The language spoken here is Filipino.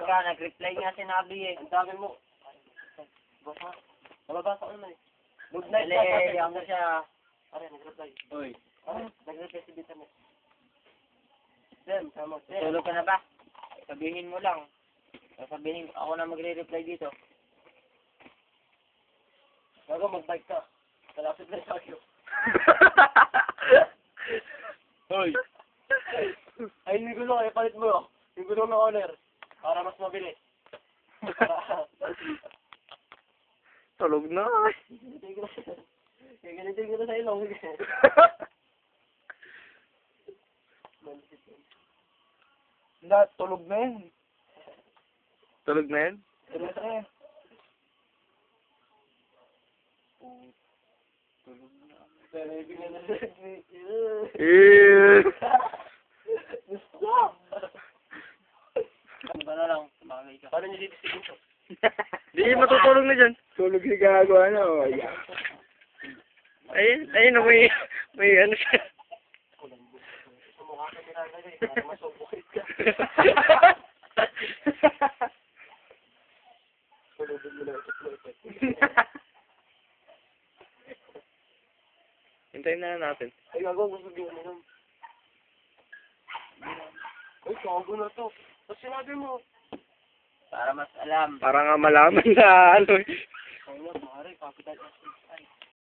Sobra, nag-reply nga sinabi eh. Ang dami mo. Baka. Nababasa ko naman eh. Good night. Dali, ano siya. Are, nag-reply. Uy. Are, nag-reply si Vitamin. Dem, tama. Tulog ka na ba? Sabihin mo lang. Sabihin, ako na magre-reply dito. Bago mag-bike ka. Kalapit na tayo. Hoy. Ay, yung gulong, ay palit mo. Yung gulong na owner. Para mas mabilis. Tulog na. Kaya ganito ko na sa ilong. Hindi, tulog na yun. Tulog na yun? Tulog na yan. Tulog na. Pero ibigay na Eh. Stop! Ano ba na lang? Bagay ka. Paano niyo dito siguro? Di, matutulog na dyan. Tulog si Gago, ano. Ayun, may ano siya. Sumukha ka nila eh. Para masubukit ka. Tulogin mo na ito. Hintayin na natin. Ay, gago, gusto din mo nun. Ay, gago na to. Tapos sinabi mo. Para mas alam. Para nga malaman na ano. Ay, pare, kapital. Ay.